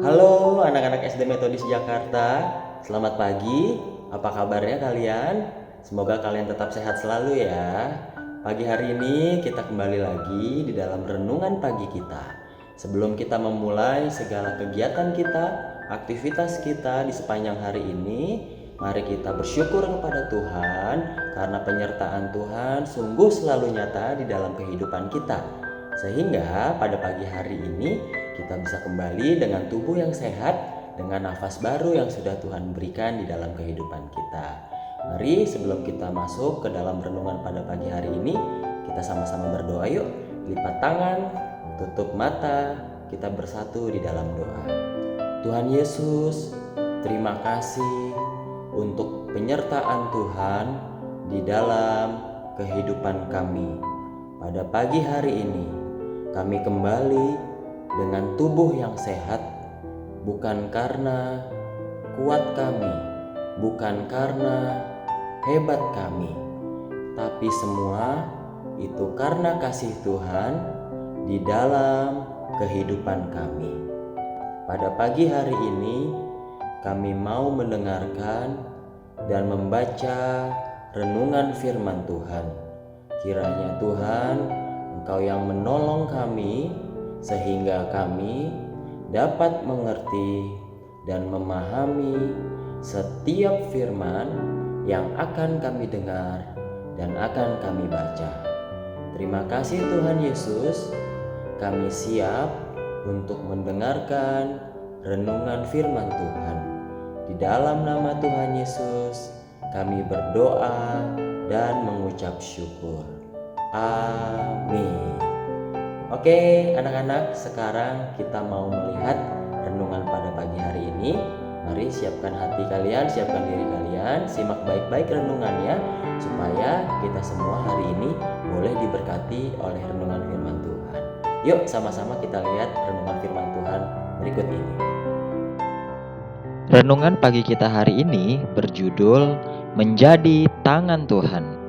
Halo anak-anak SD Metodis Jakarta, selamat pagi. Apa kabarnya kalian? Semoga kalian tetap sehat selalu ya. Pagi hari ini kita kembali lagi di dalam renungan pagi kita. Sebelum kita memulai segala kegiatan kita, aktivitas kita di sepanjang hari ini, mari kita bersyukur kepada Tuhan karena penyertaan Tuhan sungguh selalu nyata di dalam kehidupan kita. Sehingga pada pagi hari ini kita bisa kembali dengan tubuh yang sehat, dengan nafas baru yang sudah Tuhan berikan di dalam kehidupan kita. Mari sebelum kita masuk ke dalam renungan pada pagi hari ini, kita sama-sama berdoa yuk. Lipat tangan, tutup mata, kita bersatu di dalam doa. Tuhan Yesus, terima kasih untuk penyertaan Tuhan di dalam kehidupan kami. Pada pagi hari ini, kami kembali dengan tubuh yang sehat, bukan karena kuat kami, bukan karena hebat kami, tapi semua itu karena kasih Tuhan di dalam kehidupan kami. Pada pagi hari ini, kami mau mendengarkan dan membaca renungan firman Tuhan. Kiranya Tuhan, Engkau yang menolong kami sehingga kami dapat mengerti dan memahami setiap firman yang akan kami dengar dan akan kami baca. Terima kasih Tuhan Yesus, kami siap untuk mendengarkan renungan firman Tuhan. Di dalam nama Tuhan Yesus, kami berdoa dan mengucap syukur. Amin. Oke anak-anak, sekarang kita mau melihat renungan pada pagi hari ini. Mari siapkan hati kalian, siapkan diri kalian, simak baik-baik renungannya supaya kita semua hari ini boleh diberkati oleh renungan firman Tuhan. Yuk sama-sama kita lihat renungan firman Tuhan berikut ini. Renungan pagi kita hari ini berjudul Menjadi Tangan Tuhan.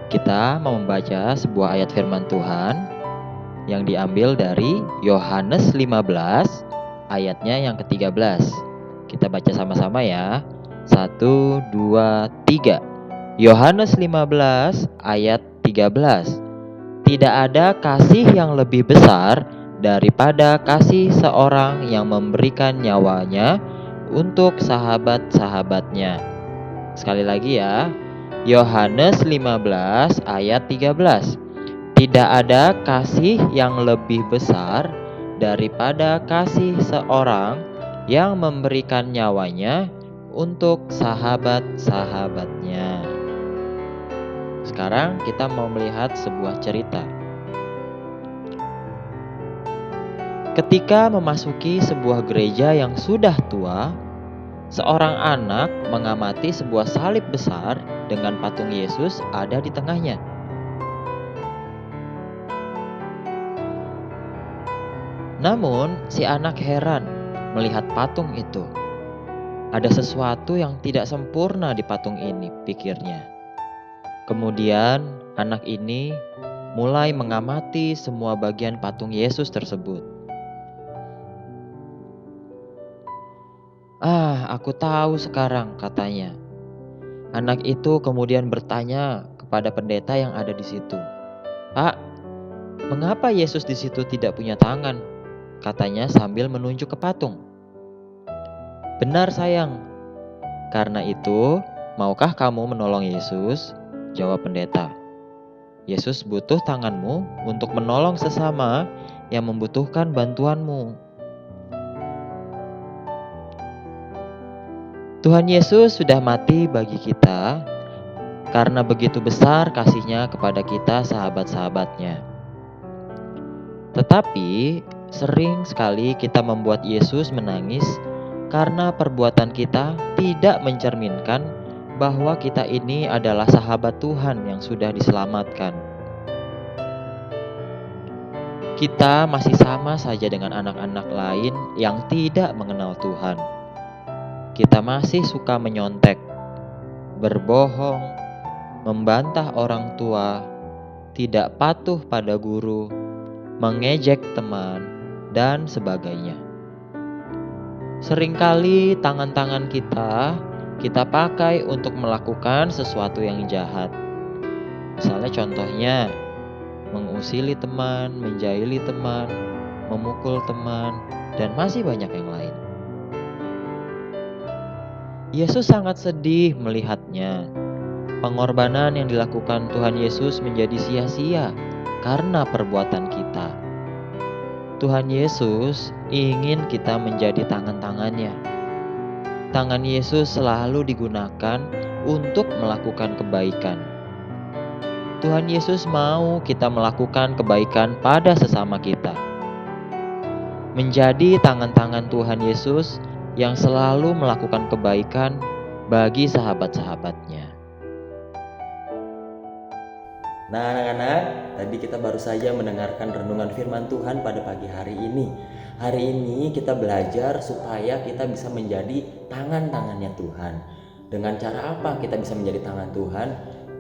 Kita mau membaca sebuah ayat firman Tuhan yang diambil dari Yohanes 15 ayatnya yang ke-13. Kita baca sama-sama ya. 1, 2, 3. Yohanes 15 ayat 13. Tidak ada kasih yang lebih besar daripada kasih seorang yang memberikan nyawanya untuk sahabat-sahabatnya. Sekali lagi ya, Yohanes 15 ayat 13. Tidak ada kasih yang lebih besar daripada kasih seorang yang memberikan nyawanya untuk sahabat-sahabatnya. Sekarang kita mau melihat sebuah cerita. Ketika memasuki sebuah gereja yang sudah tua, seorang anak mengamati sebuah salib besar dengan patung Yesus ada di tengahnya. Namun, si anak heran melihat patung itu. Ada sesuatu yang tidak sempurna di patung ini, pikirnya. Kemudian, anak ini mulai mengamati semua bagian patung Yesus tersebut. Aku tahu sekarang, katanya. Anak itu kemudian bertanya kepada pendeta yang ada di situ. Pak, mengapa Yesus di situ tidak punya tangan? Katanya sambil menunjuk ke patung. Benar sayang, karena itu maukah kamu menolong Yesus? Jawab pendeta. Yesus butuh tanganmu untuk menolong sesama yang membutuhkan bantuanmu. Tuhan Yesus sudah mati bagi kita karena begitu besar kasih-Nya kepada kita sahabat-sahabatnya. Tetapi sering sekali kita membuat Yesus menangis karena perbuatan kita tidak mencerminkan bahwa kita ini adalah sahabat Tuhan yang sudah diselamatkan. Kita masih sama saja dengan anak-anak lain yang tidak mengenal Tuhan. Kita masih suka menyontek, berbohong, membantah orang tua, tidak patuh pada guru, mengejek teman, dan sebagainya. Seringkali tangan-tangan kita pakai untuk melakukan sesuatu yang jahat. Misalnya contohnya, mengusili teman, menjahili teman, memukul teman, dan masih banyak yang lain. Yesus sangat sedih melihatnya. Pengorbanan yang dilakukan Tuhan Yesus menjadi sia-sia karena perbuatan kita. Tuhan Yesus ingin kita menjadi tangan-tangannya. Tangan Yesus selalu digunakan untuk melakukan kebaikan. Tuhan Yesus mau kita melakukan kebaikan pada sesama kita. Menjadi tangan-tangan Tuhan Yesus yang selalu melakukan kebaikan bagi sahabat-sahabatnya. Nah anak-anak, tadi kita baru saja mendengarkan renungan firman Tuhan pada pagi hari ini. Hari ini kita belajar supaya kita bisa menjadi tangan-tangannya Tuhan. Dengan cara apa kita bisa menjadi tangan Tuhan?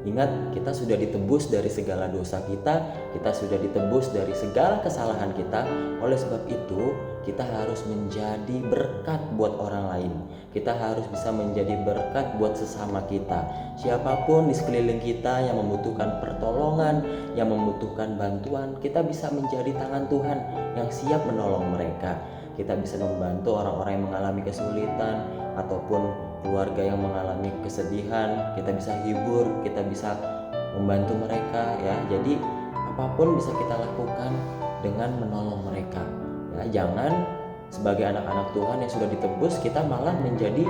Ingat, kita sudah ditebus dari segala dosa kita sudah ditebus dari segala kesalahan kita. Oleh sebab itu, kita harus menjadi berkat buat orang lain. Kita harus bisa menjadi berkat buat sesama kita. Siapapun di sekeliling kita yang membutuhkan pertolongan, yang membutuhkan bantuan, kita bisa menjadi tangan Tuhan yang siap menolong mereka. Kita bisa membantu orang-orang yang mengalami kesulitan ataupun keluarga yang mengalami kesedihan. Kita bisa hibur, kita bisa membantu mereka ya. Jadi apapun bisa kita lakukan dengan menolong mereka ya. Jangan sebagai anak-anak Tuhan yang sudah ditebus kita malah menjadi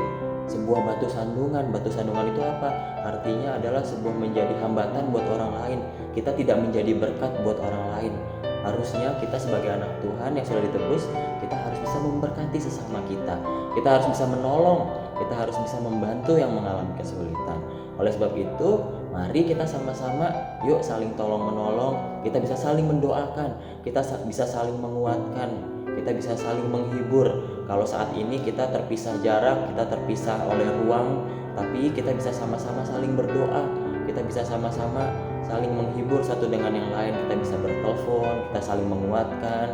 sebuah batu sandungan. Batu sandungan itu apa? Artinya adalah sebuah menjadi hambatan buat orang lain. Kita tidak menjadi berkat buat orang lain. Harusnya kita sebagai anak Tuhan yang sudah ditebus, kita harus bisa memberkati sesama kita. Kita harus bisa menolong, kita harus bisa membantu yang mengalami kesulitan. Oleh sebab itu, mari kita sama-sama yuk saling tolong menolong. Kita bisa saling mendoakan, kita bisa saling menguatkan, kita bisa saling menghibur. Kalau saat ini kita terpisah jarak, kita terpisah oleh ruang, tapi kita bisa sama-sama saling berdoa. Kita bisa sama-sama saling menghibur satu dengan yang lain. Kita bisa bertelepon, kita saling menguatkan,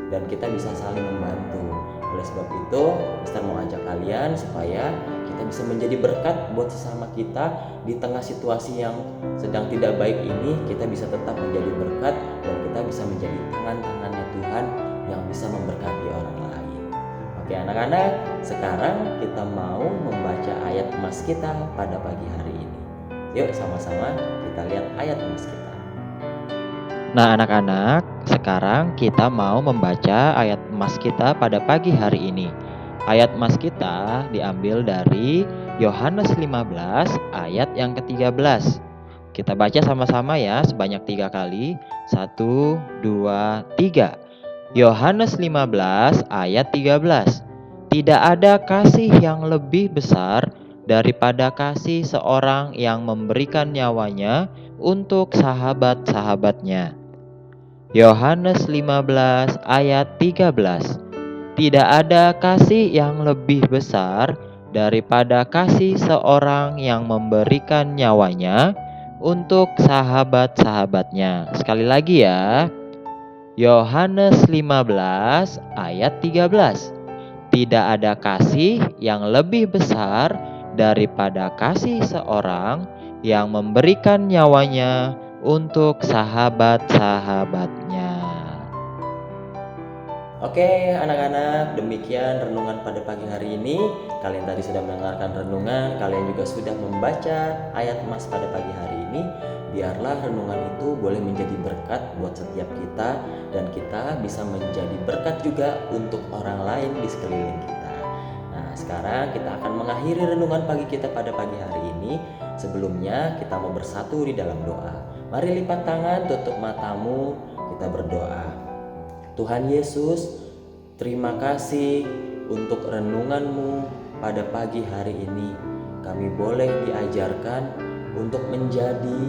dan kita bisa saling membantu. Oleh sebab itu, Mister mau ajak kalian supaya kita bisa menjadi berkat buat sesama kita di tengah situasi yang sedang tidak baik ini. Kita bisa tetap menjadi berkat dan kita bisa menjadi tangan-tangannya Tuhan yang bisa memberkati orang lain. Oke anak-anak, sekarang kita mau membaca ayat emas kita pada pagi hari ini. Yuk sama-sama kita lihat ayat emas kita. Nah anak-anak, sekarang kita mau membaca ayat emas kita pada pagi hari ini. Ayat emas kita diambil dari Yohanes 15 ayat yang ke-13. Kita baca sama-sama ya sebanyak 3 kali. 1, 2, 3. Yohanes 15 ayat 13. Tidak ada kasih yang lebih besar daripada kasih seorang yang memberikan nyawanya untuk sahabat-sahabatnya. Yohanes 15 ayat 13. Tidak ada kasih yang lebih besar daripada kasih seorang yang memberikan nyawanya untuk sahabat-sahabatnya. Sekali lagi ya. Yohanes 15 ayat 13. Tidak ada kasih yang lebih besar daripada kasih seorang yang memberikan nyawanya untuk sahabat-sahabatnya. Oke anak-anak, demikian renungan pada pagi hari ini. Kalian tadi sudah mendengarkan renungan, kalian juga sudah membaca ayat emas pada pagi hari ini. Biarlah renungan itu boleh menjadi berkat buat setiap kita, dan kita bisa menjadi berkat juga untuk orang lain di sekeliling kita. Nah sekarang kita akan mengakhiri renungan pagi kita pada pagi hari ini. Sebelumnya kita mau bersatu di dalam doa. Mari lipat tangan, tutup matamu, kita berdoa. Tuhan Yesus, terima kasih untuk renungan-Mu pada pagi hari ini. Kami boleh diajarkan untuk menjadi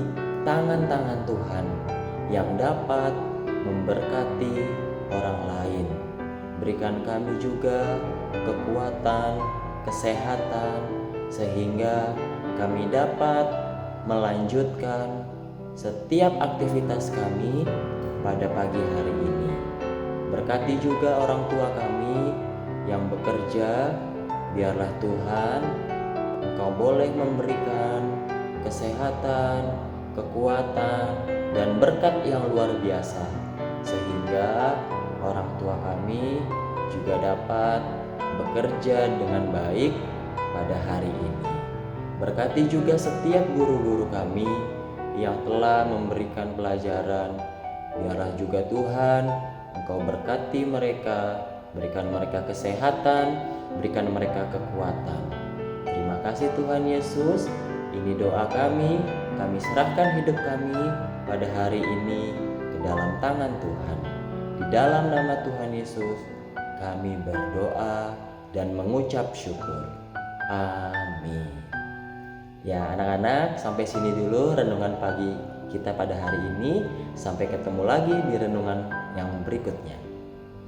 tangan-tangan Tuhan yang dapat memberkati orang lain. Berikan kami juga kekuatan, kesehatan, sehingga kami dapat melanjutkan setiap aktivitas kami pada pagi hari ini. Berkati juga orang tua kami yang bekerja. Biarlah Tuhan, Engkau boleh memberikan kesehatan, kekuatan, dan berkat yang luar biasa, sehingga orang tua kami juga dapat bekerja dengan baik pada hari ini. Berkati juga setiap guru-guru kami yang telah memberikan pelajaran. Biarlah juga Tuhan, Engkau berkati mereka, berikan mereka kesehatan, berikan mereka kekuatan. Terima kasih Tuhan Yesus. Ini doa kami serahkan hidup kami pada hari ini ke dalam tangan Tuhan. Di dalam nama Tuhan Yesus kami berdoa dan mengucap syukur. Amin. Ya anak-anak, sampai sini dulu renungan pagi kita pada hari ini. Sampai ketemu lagi di renungan yang berikutnya.